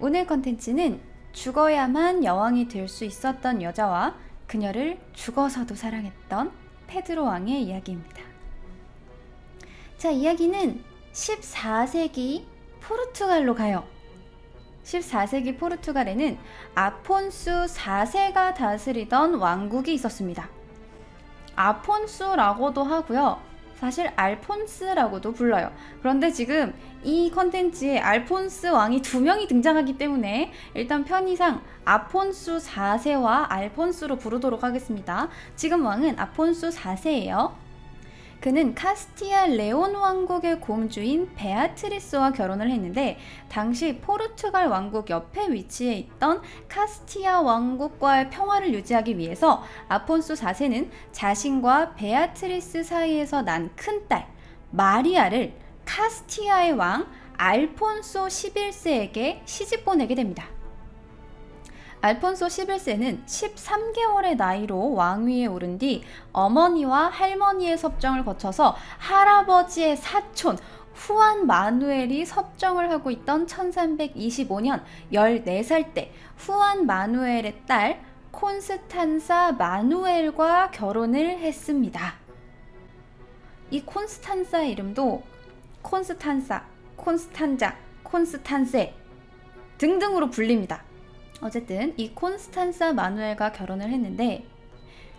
오늘 컨텐츠는 죽어야만 여왕이 될 수 있었던 여자와 그녀를 죽어서도 사랑했던 페드로 왕의 이야기입니다. 자, 이야기는 14세기 포르투갈로 가요. 14세기 포르투갈에는 아폰수 4세가 다스리던 왕국이 있었습니다. 아폰수라고도 하고요. 사실 알폰스라고도 불러요. 그런데 지금 이 컨텐츠에 알폰스 왕이 2명이 등장하기 때문에 일단 편의상 아폰수 4세와 알폰스로 부르도록 하겠습니다. 지금 왕은 아폰수 4세예요. 그는 카스티아 레온 왕국의 공주인 베아트리스와 결혼을 했는데 당시 포르투갈 왕국 옆에 위치해 있던 카스티아 왕국과의 평화를 유지하기 위해서 아폰수 4세는 자신과 베아트리스 사이에서 난 큰딸 마리아를 카스티아의 왕 알폰소 11세에게 시집 보내게 됩니다. 알폰소 11세는 13개월의 나이로 왕위에 오른 뒤 어머니와 할머니의 섭정을 거쳐서 할아버지의 사촌 후안 마누엘이 섭정을 하고 있던 1325년 14살 때 후안 마누엘의 딸 콘스탄사 마누엘과 결혼을 했습니다. 이 콘스탄사의 이름도 콘스탄사, 콘스탄자, 콘스탄세 등등으로 불립니다. 어쨌든 이 콘스탄사 마누엘과 결혼을 했는데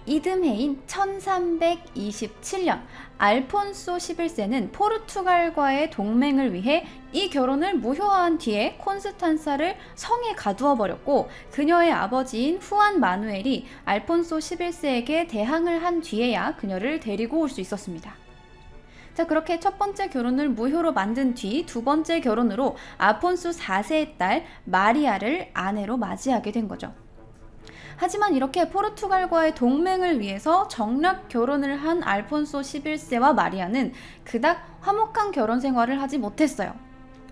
이듬해인 1327년 알폰소 11세는 포르투갈과의 동맹을 위해 이 결혼을 무효화한 뒤에 콘스탄사를 성에 가두어 버렸고 그녀의 아버지인 후안 마누엘이 알폰소 11세에게 대항을 한 뒤에야 그녀를 데리고 올 수 있었습니다. 자, 그렇게 첫 번째 결혼을 무효로 만든 뒤 두 번째 결혼으로 아폰수 4세의 딸 마리아를 아내로 맞이하게 된 거죠. 하지만 이렇게 포르투갈과의 동맹을 위해서 정략 결혼을 한 알폰소 11세와 마리아는 그닥 화목한 결혼 생활을 하지 못했어요.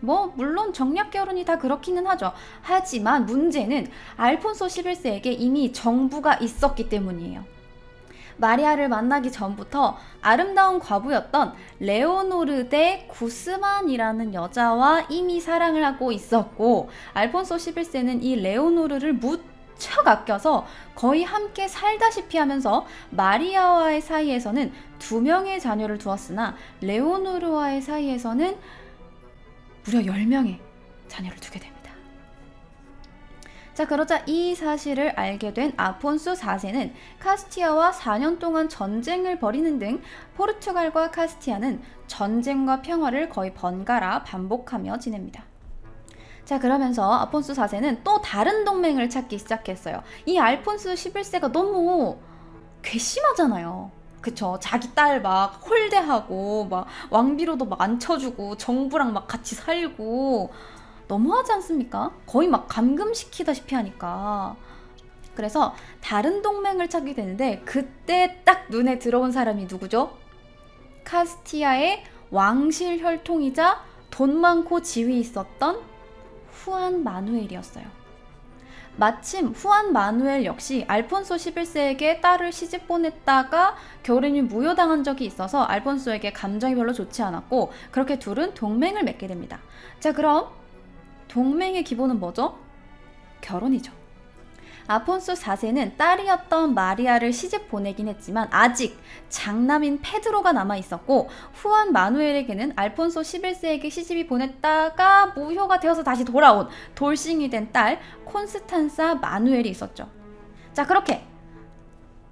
물론 정략 결혼이 다 그렇기는 하죠. 하지만 문제는 알폰소 11세에게 이미 정부가 있었기 때문이에요. 마리아를 만나기 전부터 아름다운 과부였던 레오노르 데 구스만이라는 여자와 이미 사랑을 하고 있었고 알폰소 11세는 이 레오노르를 무척 아껴서 거의 함께 살다시피 하면서 마리아와의 사이에서는 2명의 자녀를 두었으나 레오노르와의 사이에서는 무려 10명의 자녀를 두게 됩니다. 자, 그러자 이 사실을 알게 된 아폰수 4세는 카스티아와 4년 동안 전쟁을 벌이는 등 포르투갈과 카스티아는 전쟁과 평화를 거의 번갈아 반복하며 지냅니다. 자, 그러면서 아폰수 4세는 또 다른 동맹을 찾기 시작했어요. 이 알폰수 11세가 너무 괘씸하잖아요. 그쵸? 자기 딸 막 홀대하고 막 왕비로도 막 앉혀주고 정부랑 막 같이 살고 너무하지 않습니까? 거의 막 감금시키다시피 하니까. 그래서 다른 동맹을 찾게 되는데 그때 딱 눈에 들어온 사람이 누구죠? 카스티아의 왕실 혈통이자 돈 많고 지위 있었던 후안 마누엘이었어요. 마침 후안 마누엘 역시 알폰소 11세에게 딸을 시집 보냈다가 결혼이 무효당한 적이 있어서 알폰소에게 감정이 별로 좋지 않았고 그렇게 둘은 동맹을 맺게 됩니다. 자, 그럼 동맹의 기본은 뭐죠? 결혼이죠. 아폰소 4세는 딸이었던 마리아를 시집 보내긴 했지만 아직 장남인 페드로가 남아있었고 후안 마누엘에게는 알폰소 11세에게 시집이 보냈다가 무효가 되어서 다시 돌아온 돌싱이 된 딸 콘스탄사 마누엘이 있었죠. 자, 그렇게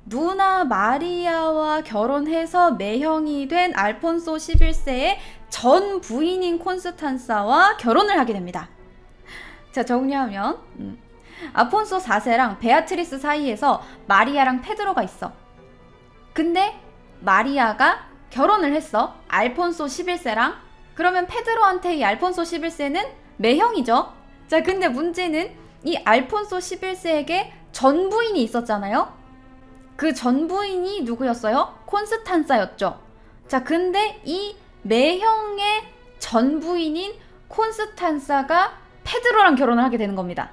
누나 마리아와 결혼해서 매형이 된 알폰소 11세의 전 부인인 콘스탄사와 결혼을 하게 됩니다. 자, 정리하면 아폰소 4세랑 베아트리스 사이에서 마리아랑 페드로가 있어. 근데 마리아가 결혼을 했어. 알폰소 11세랑. 그러면 페드로한테 이 알폰소 11세는 매형이죠. 자, 근데 문제는 이 알폰소 11세에게 전부인이 있었잖아요. 그 전부인이 누구였어요? 콘스탄사였죠. 자, 근데 이 매형의 전부인인 콘스탄사가 페드로랑 결혼을 하게 되는 겁니다.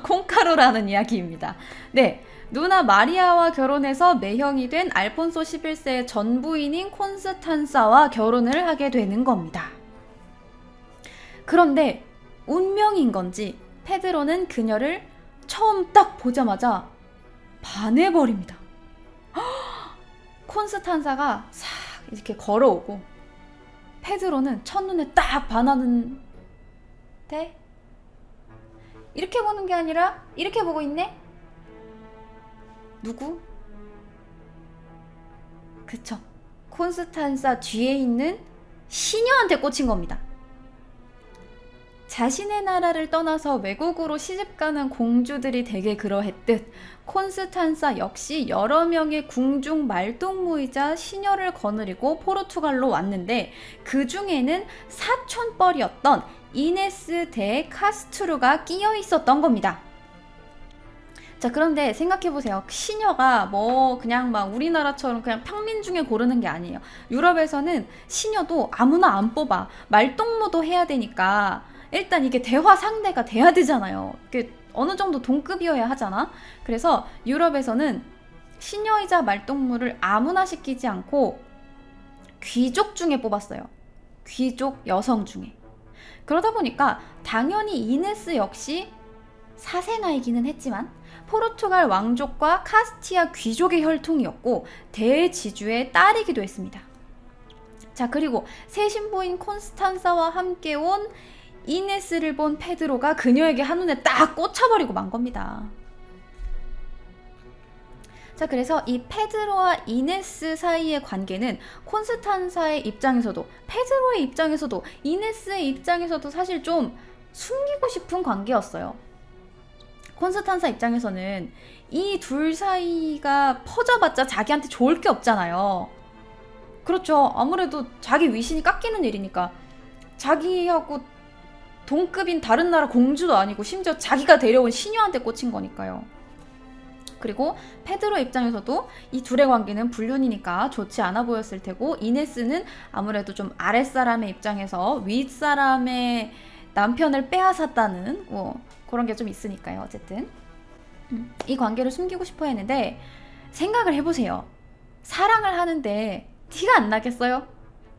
콩카루라는 이야기입니다. 네, 누나 마리아와 결혼해서 매형이 된 알폰소 11세의 전부인인 콘스탄사와 결혼을 하게 되는 겁니다. 그런데 운명인 건지 페드로는 그녀를 처음 딱 보자마자 반해버립니다. 콘스탄사가 싹 이렇게 걸어오고 페드로는 첫눈에 딱 반하는데 이렇게 보는 게 아니라 이렇게 보고 있네? 누구? 그쵸. 콘스탄사 뒤에 있는 시녀한테 꽂힌 겁니다. 자신의 나라를 떠나서 외국으로 시집가는 공주들이 대개 그러했듯 콘스탄사 역시 여러 명의 궁중 말동무이자 시녀를 거느리고 포르투갈로 왔는데 그 중에는 사촌뻘이었던 이네스 데 카스투르가 끼어 있었던 겁니다. 자, 그런데 생각해보세요. 시녀가 뭐 그냥 막 우리나라처럼 그냥 평민 중에 고르는 게 아니에요. 유럽에서는 시녀도 아무나 안 뽑아. 말동무도 해야 되니까 일단 이게 대화 상대가 돼야 되잖아요. 이게 어느 정도 동급이어야 하잖아. 그래서 유럽에서는 시녀이자 말동무를 아무나 시키지 않고 귀족 중에 뽑았어요. 귀족 여성 중에. 그러다 보니까 당연히 이네스 역시 사생아이기는 했지만 포르투갈 왕족과 카스티아 귀족의 혈통이었고 대지주의 딸이기도 했습니다. 자, 그리고 새 신부인 콘스탄사와 함께 온 이네스를 본 페드로가 그녀에게 한눈에 딱 꽂혀버리고 만 겁니다. 자, 그래서 이 페드로와 이네스 사이의 관계는 콘스탄사의 입장에서도 페드로의 입장에서도 이네스의 입장에서도 사실 좀 숨기고 싶은 관계였어요. 콘스탄사 입장에서는 이 둘 사이가 퍼져봤자 자기한테 좋을 게 없잖아요. 그렇죠. 아무래도 자기 위신이 깎이는 일이니까. 자기하고 동급인 다른 나라 공주도 아니고 심지어 자기가 데려온 시녀한테 꽂힌 거니까요. 그리고 페드로 입장에서도 이 둘의 관계는 불륜이니까 좋지 않아 보였을 테고 이네스는 아무래도 좀 아랫사람의 입장에서 윗사람의 남편을 빼앗았다는 그런 게 좀 있으니까요. 어쨌든 이 관계를 숨기고 싶어 했는데 생각을 해보세요. 사랑을 하는데 티가 안 나겠어요?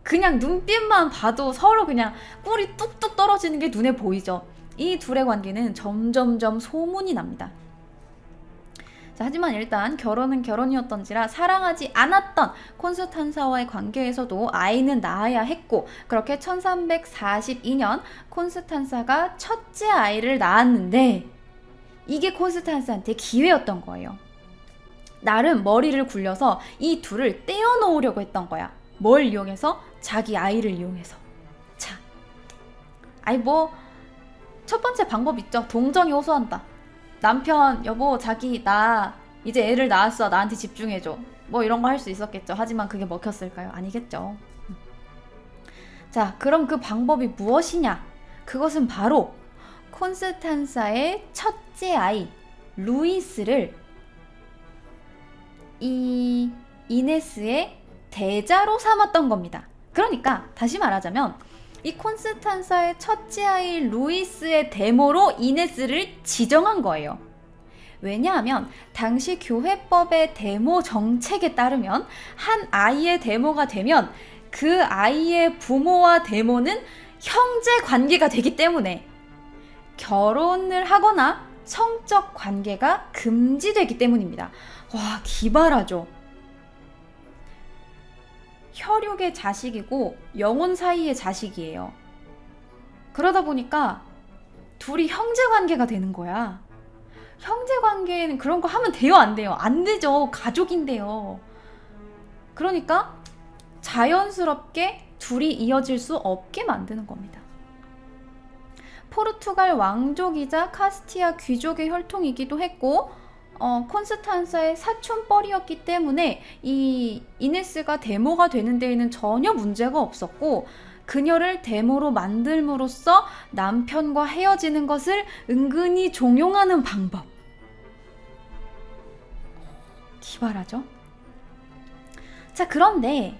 그냥 눈빛만 봐도 서로 그냥 꿀이 뚝뚝 떨어지는 게 눈에 보이죠. 이 둘의 관계는 점점점 소문이 납니다. 자, 하지만 일단 결혼은 결혼이었던지라 사랑하지 않았던 콘스탄사와의 관계에서도 아이는 낳아야 했고 그렇게 1342년 콘스탄사가 첫째 아이를 낳았는데 이게 콘스탄사한테 기회였던 거예요. 나름 머리를 굴려서 이 둘을 떼어놓으려고 했던 거야. 뭘 이용해서? 자기 아이를 이용해서. 자, 첫 번째 방법 있죠. 동정이 호소한다. 남편, 여보, 자기 나 이제 애를 낳았어. 나한테 집중해줘. 뭐 이런 거 할 수 있었겠죠. 하지만 그게 먹혔을까요? 아니겠죠. 자, 그럼 그 방법이 무엇이냐? 그것은 바로 콘스탄사의 첫째 아이 루이스를 이 이네스의 대자로 삼았던 겁니다. 그러니까 다시 말하자면 이 콘스탄사의 첫째 아이 루이스의 데모로 이네스를 지정한 거예요. 왜냐하면 당시 교회법의 데모 정책에 따르면 한 아이의 데모가 되면 그 아이의 부모와 데모는 형제 관계가 되기 때문에 결혼을 하거나 성적 관계가 금지되기 때문입니다. 와, 기발하죠. 혈육의 자식이고 영혼 사이의 자식이에요. 그러다 보니까 둘이 형제 관계가 되는 거야. 형제 관계는 그런 거 하면 돼요, 안 돼요? 안 되죠. 가족인데요. 그러니까 자연스럽게 둘이 이어질 수 없게 만드는 겁니다. 포르투갈 왕족이자 카스티아 귀족의 혈통이기도 했고 콘스탄사의 사촌뻘이었기 때문에 이 이네스가 데모가 되는 데에는 전혀 문제가 없었고 그녀를 데모로 만들므로써 남편과 헤어지는 것을 은근히 종용하는 방법. 기발하죠? 자, 그런데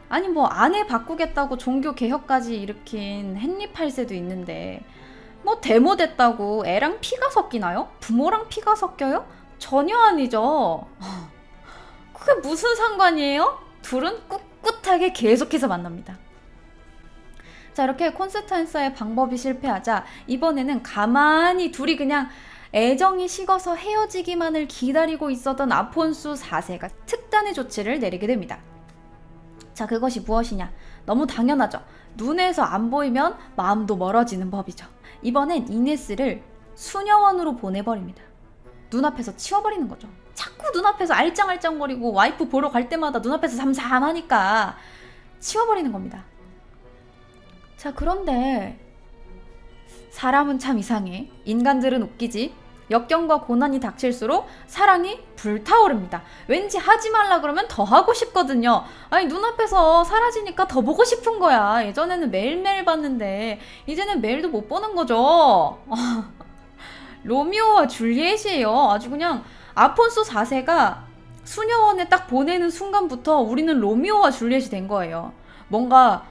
아니 아내 바꾸겠다고 종교 개혁까지 일으킨 헨리 8세도 있는데 데모 됐다고 애랑 피가 섞이나요? 부모랑 피가 섞여요? 전혀 아니죠. 그게 무슨 상관이에요? 둘은 꿋꿋하게 계속해서 만납니다. 자, 이렇게 콘스탄사의 방법이 실패하자 이번에는 가만히 둘이 그냥 애정이 식어서 헤어지기만을 기다리고 있었던 아폰수 4세가 특단의 조치를 내리게 됩니다. 자, 그것이 무엇이냐? 너무 당연하죠. 눈에서 안 보이면 마음도 멀어지는 법이죠. 이번엔 이네스를 수녀원으로 보내버립니다. 눈앞에서 치워버리는 거죠. 자꾸 눈앞에서 알짱알짱거리고 와이프 보러 갈 때마다 눈앞에서 삼삼하니까 치워버리는 겁니다. 자, 그런데 사람은 참 이상해. 인간들은 웃기지. 역경과 고난이 닥칠수록 사랑이 불타오릅니다. 왠지 하지 말라 그러면 더 하고 싶거든요. 아니, 눈앞에서 사라지니까 더 보고 싶은 거야. 예전에는 매일매일 봤는데 이제는 매일도 못 보는 거죠. 로미오와 줄리엣이에요. 아주 그냥 아폰소 4세가 수녀원에 딱 보내는 순간부터 우리는 로미오와 줄리엣이 된 거예요. 뭔가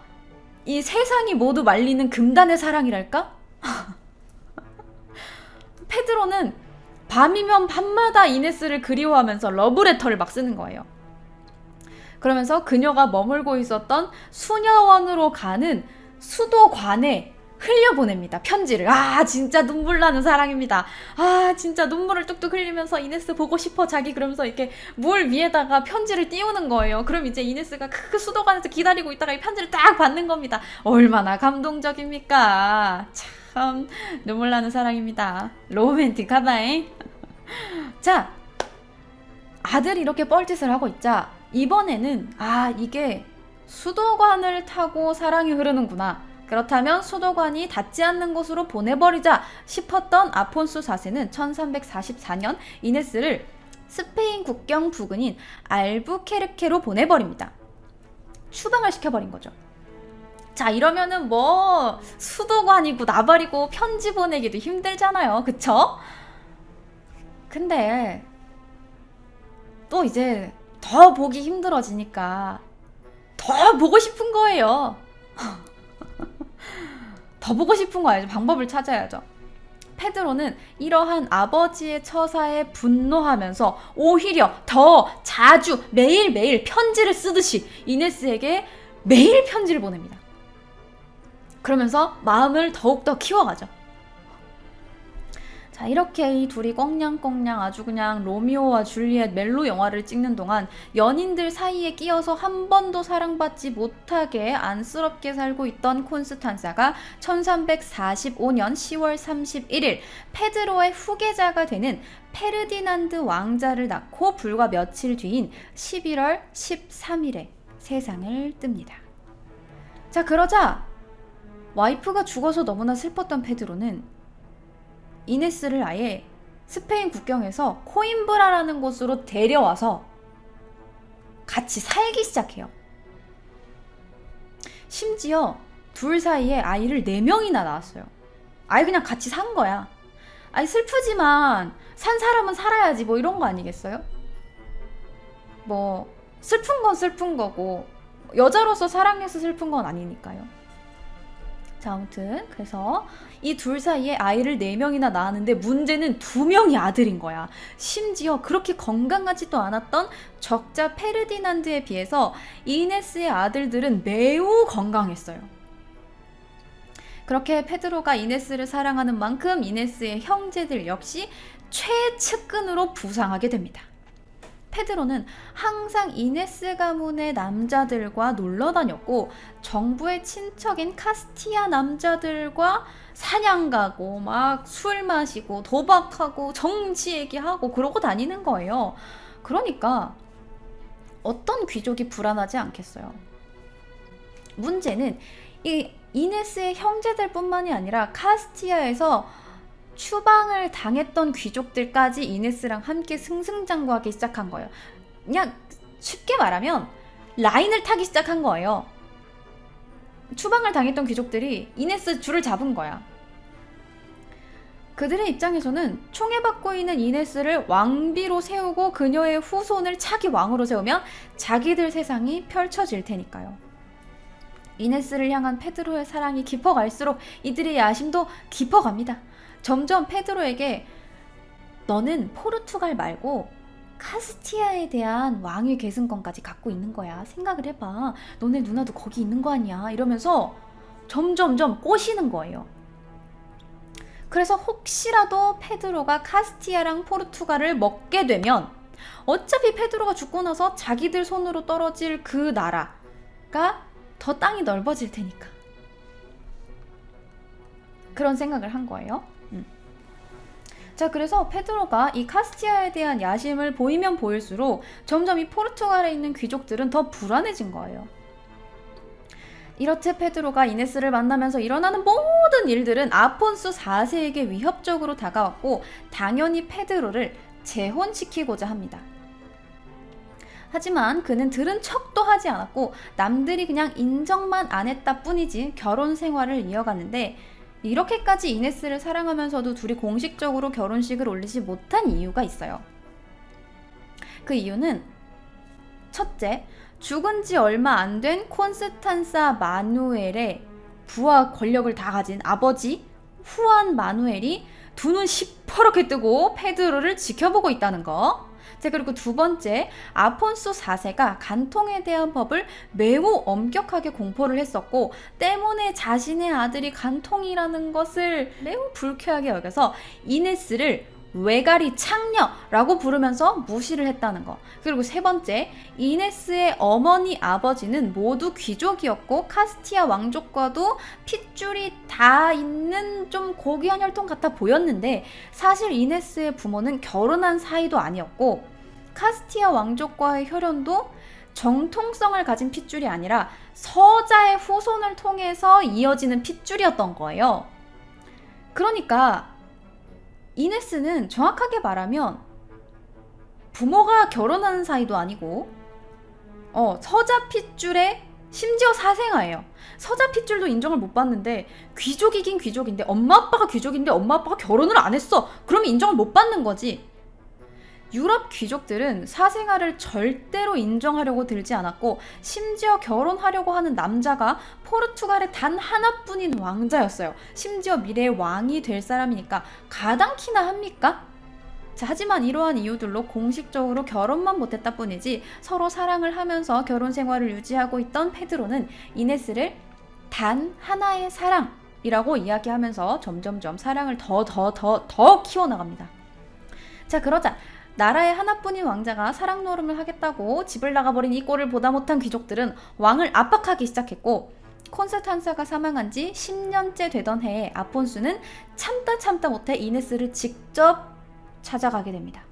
이 세상이 모두 말리는 금단의 사랑이랄까? 페드로는 밤이면 밤마다 이네스를 그리워하면서 러브레터를 막 쓰는 거예요. 그러면서 그녀가 머물고 있었던 수녀원으로 가는 수도관에 흘려보냅니다. 편지를. 아, 진짜 눈물 나는 사랑입니다. 아, 진짜 눈물을 뚝뚝 흘리면서 이네스 보고 싶어 자기, 그러면서 이렇게 물 위에다가 편지를 띄우는 거예요. 그럼 이제 이네스가 그 수도관에서 기다리고 있다가 이 편지를 딱 받는 겁니다. 얼마나 감동적입니까? 참 눈물 나는 사랑입니다. 로맨틱하다잉. 자, 아들이 이렇게 뻘짓을 하고 있자 이번에는 이게 수도관을 타고 사랑이 흐르는구나. 그렇다면 수도관이 닿지 않는 곳으로 보내버리자 싶었던 아폰수 4세는 1344년 이네스를 스페인 국경 부근인 알부케르케로 보내버립니다. 추방을 시켜버린 거죠. 자, 이러면은 뭐 수도관이고 나발이고 편지 보내기도 힘들잖아요. 그쵸? 근데 또 이제 더 보기 힘들어지니까 더 보고 싶은 거예요. 더 보고 싶은 거 알죠? 방법을 찾아야죠. 페드로는 이러한 아버지의 처사에 분노하면서 오히려 더 자주 매일매일 편지를 쓰듯이 이네스에게 매일 편지를 보냅니다. 그러면서 마음을 더욱더 키워가죠. 자, 이렇게 이 둘이 꽁냥꽁냥 아주 그냥 로미오와 줄리엣 멜로 영화를 찍는 동안 연인들 사이에 끼어서 한 번도 사랑받지 못하게 안쓰럽게 살고 있던 콘스탄사가 1345년 10월 31일 페드로의 후계자가 되는 페르디난드 왕자를 낳고 불과 며칠 뒤인 11월 13일에 세상을 뜹니다. 자, 그러자 와이프가 죽어서 너무나 슬펐던 페드로는 이네스를 아예 스페인 국경에서 코임브라라는 곳으로 데려와서 같이 살기 시작해요. 심지어 둘 사이에 아이를 4명이나 낳았어요. 아예 그냥 같이 산 거야. 아니, 슬프지만 산 사람은 살아야지 뭐 이런 거 아니겠어요? 뭐 슬픈 건 슬픈 거고 여자로서 사랑해서 슬픈 건 아니니까요. 자, 아무튼 그래서 이 둘 사이에 아이를 4명이나 낳았는데 문제는 2명이 아들인 거야. 심지어 그렇게 건강하지도 않았던 적자 페르디난드에 비해서 이네스의 아들들은 매우 건강했어요. 그렇게 페드로가 이네스를 사랑하는 만큼 이네스의 형제들 역시 최측근으로 부상하게 됩니다. 페드로는 항상 이네스 가문의 남자들과 놀러 다녔고 정부의 친척인 카스티아 남자들과 사냥 가고 막 술 마시고 도박하고 정치 얘기하고 그러고 다니는 거예요. 그러니까 어떤 귀족이 불안하지 않겠어요. 문제는 이 이네스의 형제들뿐만이 아니라 카스티아에서 추방을 당했던 귀족들까지 이네스랑 함께 승승장구하기 시작한 거예요. 그냥 쉽게 말하면 라인을 타기 시작한 거예요. 추방을 당했던 귀족들이 이네스 줄을 잡은 거야. 그들의 입장에서는 총애받고 있는 이네스를 왕비로 세우고 그녀의 후손을 차기 왕으로 세우면 자기들 세상이 펼쳐질 테니까요. 이네스를 향한 페드로의 사랑이 깊어갈수록 이들의 야심도 깊어갑니다. 점점 페드로에게 너는 포르투갈 말고 카스티아에 대한 왕위 계승권까지 갖고 있는 거야. 생각을 해봐. 너네 누나도 거기 있는 거 아니야. 이러면서 점점점 꼬시는 거예요. 그래서 혹시라도 페드로가 카스티아랑 포르투갈을 먹게 되면 어차피 페드로가 죽고 나서 자기들 손으로 떨어질 그 나라가 더 땅이 넓어질 테니까. 그런 생각을 한 거예요. 자, 그래서 페드로가 이 카스티아에 대한 야심을 보이면 보일수록 점점 이 포르투갈에 있는 귀족들은 더 불안해진 거예요. 이렇듯 페드로가 이네스를 만나면서 일어나는 모든 일들은 아폰수 4세에게 위협적으로 다가왔고 당연히 페드로를 재혼시키고자 합니다. 하지만 그는 들은 척도 하지 않았고 남들이 그냥 인정만 안 했다 뿐이지 결혼 생활을 이어갔는데, 이렇게까지 이네스를 사랑하면서도 둘이 공식적으로 결혼식을 올리지 못한 이유가 있어요. 그 이유는 첫째, 죽은 지 얼마 안 된 콘스탄사 마누엘의 부와 권력을 다 가진 아버지 후안 마누엘이 두 눈 시퍼렇게 뜨고 페드로를 지켜보고 있다는 거. 자, 그리고 두 번째, 아폰수 4세가 간통에 대한 법을 매우 엄격하게 공포를 했었고 때문에 자신의 아들이 간통이라는 것을 매우 불쾌하게 여겨서 이네스를 외가리 창녀라고 부르면서 무시를 했다는 거. 그리고 세 번째, 이네스의 어머니 아버지는 모두 귀족이었고 카스티아 왕족과도 핏줄이 다 있는 좀 고귀한 혈통 같아 보였는데 사실 이네스의 부모는 결혼한 사이도 아니었고 카스티아 왕족과의 혈연도 정통성을 가진 핏줄이 아니라 서자의 후손을 통해서 이어지는 핏줄이었던 거예요. 그러니까 이네스는 정확하게 말하면 부모가 결혼하는 사이도 아니고 서자 핏줄의 심지어 사생아예요. 서자 핏줄도 인정을 못 받는데 귀족이긴 귀족인데 엄마 아빠가 귀족인데 엄마 아빠가 결혼을 안 했어. 그러면 인정을 못 받는 거지. 유럽 귀족들은 사생아를 절대로 인정하려고 들지 않았고 심지어 결혼하려고 하는 남자가 포르투갈의 단 하나뿐인 왕자였어요. 심지어 미래의 왕이 될 사람이니까 가당키나 합니까? 자, 하지만 이러한 이유들로 공식적으로 결혼만 못했다 뿐이지 서로 사랑을 하면서 결혼 생활을 유지하고 있던 페드로는 이네스를 단 하나의 사랑이라고 이야기하면서 점점점 사랑을 더 키워나갑니다. 자, 그러자 나라의 하나뿐인 왕자가 사랑 노름을 하겠다고 집을 나가버린 이 꼴을 보다 못한 귀족들은 왕을 압박하기 시작했고 콘스탄사가 사망한 지 10년째 되던 해에 아폰수는 참다 못해 이네스를 직접 찾아가게 됩니다.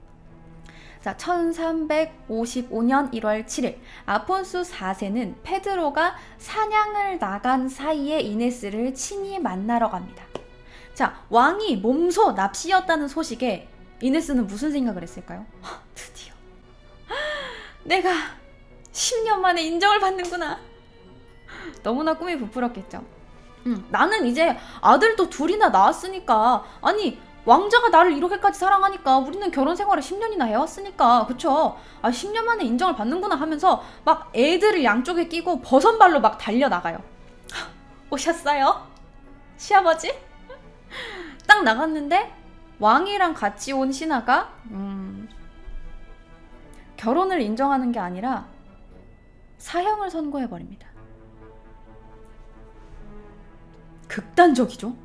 자, 1355년 1월 7일 아폰수 4세는 페드로가 사냥을 나간 사이에 이네스를 친히 만나러 갑니다. 자, 왕이 몸소 납시였다는 소식에 이네스는 무슨 생각을 했을까요? 드디어 내가 10년 만에 인정을 받는구나. 너무나 꿈이 부풀었겠죠. 나는 이제 아들도 둘이나 낳았으니까, 아니 왕자가 나를 이렇게까지 사랑하니까 우리는 결혼 생활을 10년이나 해왔으니까 그쵸? 10년 만에 인정을 받는구나 하면서 막 애들을 양쪽에 끼고 버선발로 막 달려나가요. 오셨어요? 시아버지? 딱 나갔는데 왕이랑 같이 온 신하가 결혼을 인정하는 게 아니라 사형을 선고해버립니다. 극단적이죠?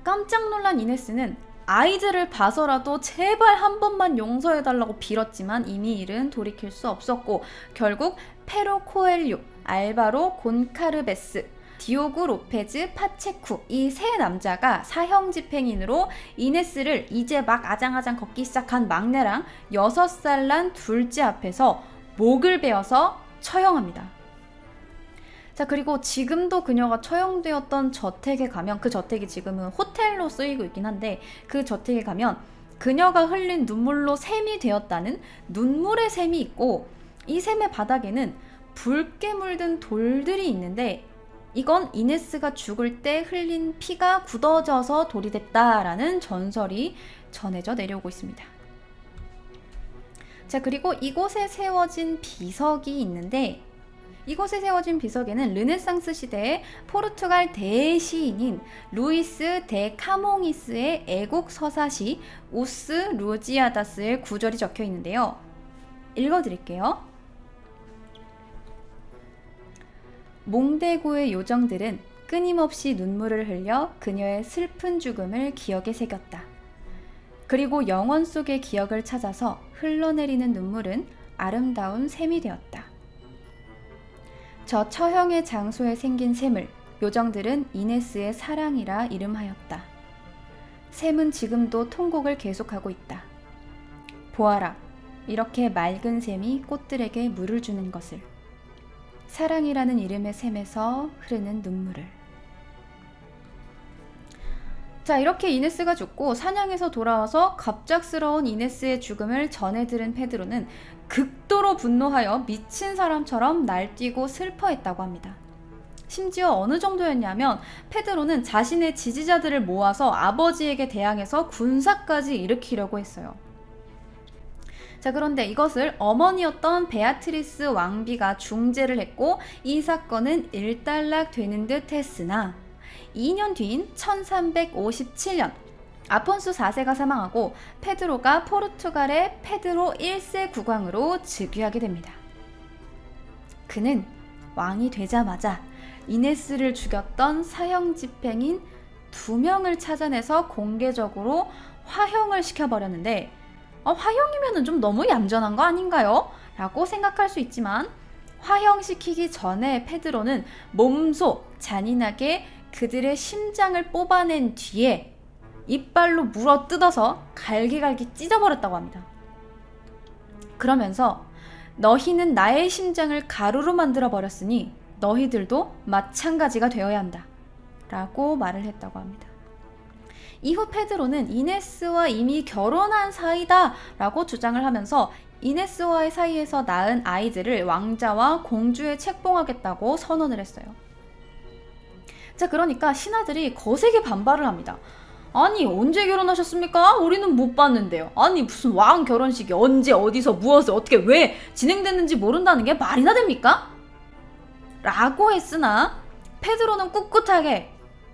깜짝 놀란 이네스는 아이들을 봐서라도 제발 한 번만 용서해달라고 빌었지만 이미 일은 돌이킬 수 없었고 결국 페로 코엘류, 알바로 곤카르베스, 디오구 로페즈 파체쿠 이 세 남자가 사형 집행인으로 이네스를 이제 막 아장아장 걷기 시작한 막내랑 6살 난 둘째 앞에서 목을 베어서 처형합니다. 자, 그리고 지금도 그녀가 처형되었던 저택에 가면, 그 저택이 지금은 호텔로 쓰이고 있긴 한데 그 저택에 가면 그녀가 흘린 눈물로 샘이 되었다는 눈물의 샘이 있고 이 샘의 바닥에는 붉게 물든 돌들이 있는데 이건 이네스가 죽을 때 흘린 피가 굳어져서 돌이 됐다라는 전설이 전해져 내려오고 있습니다. 자, 그리고 이곳에 세워진 비석이 있는데 이곳에 세워진 비석에는 르네상스 시대의 포르투갈 대시인인 루이스 데 카몽이스의 애국 서사시 우스 루지아다스의 구절이 적혀 있는데요. 읽어드릴게요. 몽대고의 요정들은 끊임없이 눈물을 흘려 그녀의 슬픈 죽음을 기억에 새겼다. 그리고 영원 속의 기억을 찾아서 흘러내리는 눈물은 아름다운 샘이 되었다. 저 처형의 장소에 생긴 샘을 요정들은 이네스의 사랑이라 이름하였다. 샘은 지금도 통곡을 계속하고 있다. 보아라, 이렇게 맑은 샘이 꽃들에게 물을 주는 것을. 사랑이라는 이름의 샘에서 흐르는 눈물을. 자, 이렇게 이네스가 죽고 사냥에서 돌아와서 갑작스러운 이네스의 죽음을 전해 들은 페드로는 극도로 분노하여 미친 사람처럼 날뛰고 슬퍼했다고 합니다. 심지어 어느 정도였냐면 페드로는 자신의 지지자들을 모아서 아버지에게 대항해서 군사까지 일으키려고 했어요. 자, 그런데 이것을 어머니였던 베아트리스 왕비가 중재를 했고 이 사건은 일단락되는 듯 했으나 2년 뒤인 1357년 아폰수 4세가 사망하고 페드로가 포르투갈의 페드로 1세 국왕으로 즉위하게 됩니다. 그는 왕이 되자마자 이네스를 죽였던 사형 집행인 2명을 찾아내서 공개적으로 화형을 시켜버렸는데 화형이면 좀 너무 얌전한 거 아닌가요? 라고 생각할 수 있지만 화형시키기 전에 페드로는 몸소 잔인하게 그들의 심장을 뽑아낸 뒤에 이빨로 물어 뜯어서 갈기갈기 찢어버렸다고 합니다. 그러면서 너희는 나의 심장을 가루로 만들어 버렸으니 너희들도 마찬가지가 되어야 한다 라고 말을 했다고 합니다. 이후 페드로는 이네스와 이미 결혼한 사이다 라고 주장을 하면서 이네스와의 사이에서 낳은 아이들을 왕자와 공주에 책봉하겠다고 선언을 했어요. 자, 그러니까 신하들이 거세게 반발을 합니다. 아니, 언제 결혼하셨습니까? 우리는 못 봤는데요. 아니, 무슨 왕 결혼식이 언제 어디서 무엇을 어떻게 왜 진행됐는지 모른다는 게 말이나 됩니까? 라고 했으나 페드로는 꿋꿋하게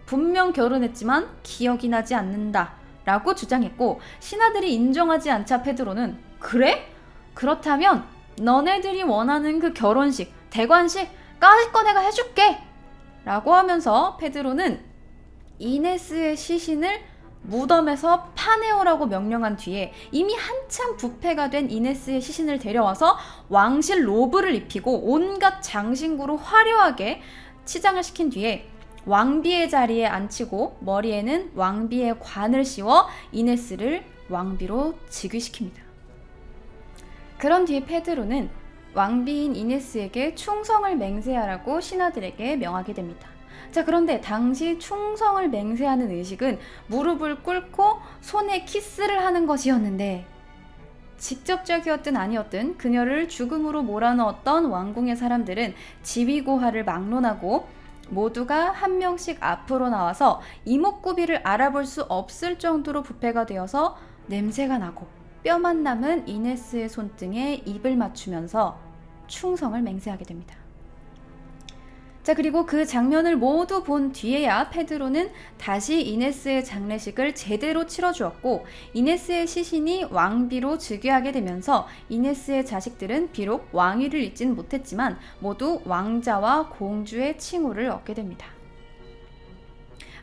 분명 결혼했지만 기억이 나지 않는다 라고 주장했고 신하들이 인정하지 않자 페드로는 그래? 그렇다면 너네들이 원하는 그 결혼식, 대관식 까짓 거 내가 해줄게 라고 하면서 페드로는 이네스의 시신을 무덤에서 파내오라고 명령한 뒤에 이미 한참 부패가 된 이네스의 시신을 데려와서 왕실 로브를 입히고 온갖 장신구로 화려하게 치장을 시킨 뒤에 왕비의 자리에 앉히고 머리에는 왕비의 관을 씌워 이네스를 왕비로 즉위시킵니다. 그런 뒤에 페드로는 왕비인 이네스에게 충성을 맹세하라고 신하들에게 명하게 됩니다. 자, 그런데 당시 충성을 맹세하는 의식은 무릎을 꿇고 손에 키스를 하는 것이었는데 직접적이었든 아니었든 그녀를 죽음으로 몰아넣었던 왕궁의 사람들은 지위고하를 막론하고 모두가 한 명씩 앞으로 나와서 이목구비를 알아볼 수 없을 정도로 부패가 되어서 냄새가 나고 뼈만 남은 이네스의 손등에 입을 맞추면서 충성을 맹세하게 됩니다. 자, 그리고 그 장면을 모두 본 뒤에야 페드로는 다시 이네스의 장례식을 제대로 치러주었고 이네스의 시신이 왕비로 즉위하게 되면서 이네스의 자식들은 비록 왕위를 잇진 못했지만 모두 왕자와 공주의 칭호를 얻게 됩니다.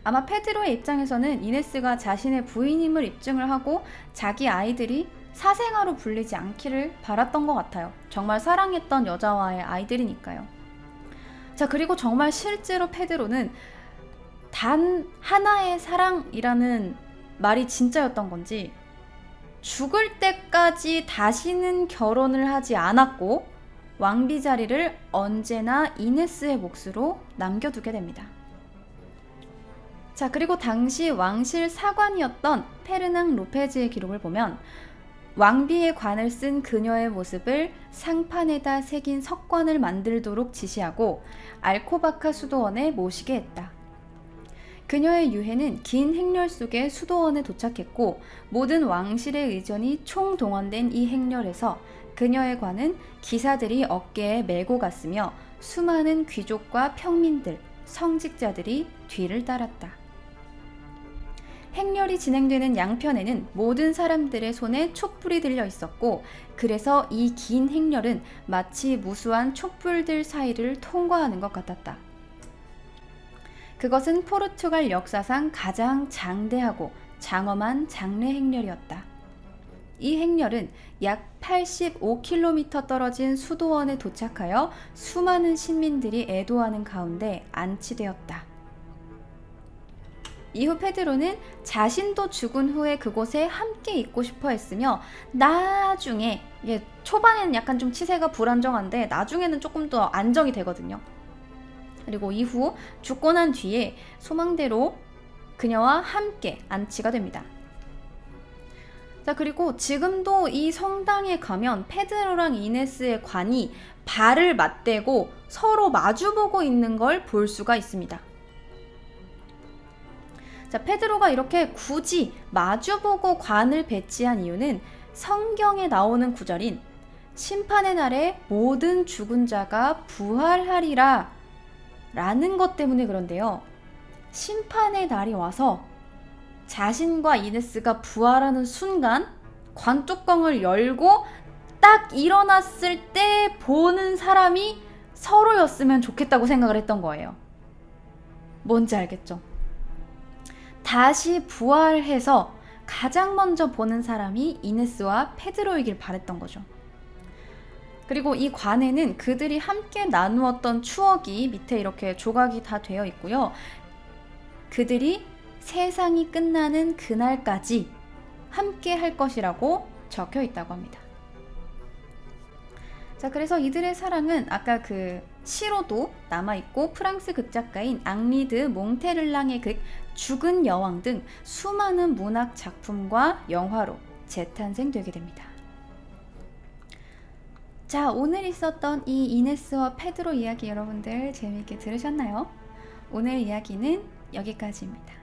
아마 페드로의 입장에서는 이네스가 자신의 부인임을 입증을 하고 자기 아이들이 사생아로 불리지 않기를 바랐던 것 같아요. 정말 사랑했던 여자와의 아이들이니까요. 자, 그리고 정말 실제로 페드로는 단 하나의 사랑이라는 말이 진짜였던 건지 죽을 때까지 다시는 결혼을 하지 않았고 왕비 자리를 언제나 이네스의 몫으로 남겨두게 됩니다. 자, 그리고 당시 왕실 사관이었던 페르낭 로페즈의 기록을 보면 왕비의 관을 쓴 그녀의 모습을 상판에다 새긴 석관을 만들도록 지시하고 알코바카 수도원에 모시게 했다. 그녀의 유해는 긴 행렬 속에 수도원에 도착했고 모든 왕실의 의전이 총동원된 이 행렬에서 그녀의 관은 기사들이 어깨에 메고 갔으며 수많은 귀족과 평민들, 성직자들이 뒤를 따랐다. 행렬이 진행되는 양편에는 모든 사람들의 손에 촛불이 들려 있었고, 그래서 이 긴 행렬은 마치 무수한 촛불들 사이를 통과하는 것 같았다. 그것은 포르투갈 역사상 가장 장대하고 장엄한 장례 행렬이었다. 이 행렬은 약 85km 떨어진 수도원에 도착하여 수많은 시민들이 애도하는 가운데 안치되었다. 이후 페드로는 자신도 죽은 후에 그곳에 함께 있고 싶어 했으며, 나중에, 이게 초반에는 약간 좀 치세가 불안정한데 나중에는 조금 더 안정이 되거든요. 그리고 이후 죽고 난 뒤에 소망대로 그녀와 함께 안치가 됩니다. 자, 그리고 지금도 이 성당에 가면 페드로랑 이네스의 관이 발을 맞대고 서로 마주보고 있는 걸 볼 수가 있습니다. 자, 페드로가 이렇게 굳이 마주보고 관을 배치한 이유는 성경에 나오는 구절인 심판의 날에 모든 죽은 자가 부활하리라 라는 것 때문에 그런데요. 심판의 날이 와서 자신과 이네스가 부활하는 순간 관뚜껑을 열고 딱 일어났을 때 보는 사람이 서로였으면 좋겠다고 생각을 했던 거예요. 뭔지 알겠죠? 다시 부활해서 가장 먼저 보는 사람이 이네스와 페드로이길 바랬던 거죠. 그리고 이 관에는 그들이 함께 나누었던 추억이 밑에 이렇게 조각이 다 되어 있고요. 그들이 세상이 끝나는 그날까지 함께 할 것이라고 적혀 있다고 합니다. 자, 그래서 이들의 사랑은 아까 그 시로도 남아있고, 프랑스 극작가인 앙리드 몽테를랑의 극 죽은 여왕 등 수많은 문학 작품과 영화로 재탄생되게 됩니다. 자, 오늘 있었던 이 이네스와 페드로 이야기 여러분들 재미있게 들으셨나요? 오늘 이야기는 여기까지입니다.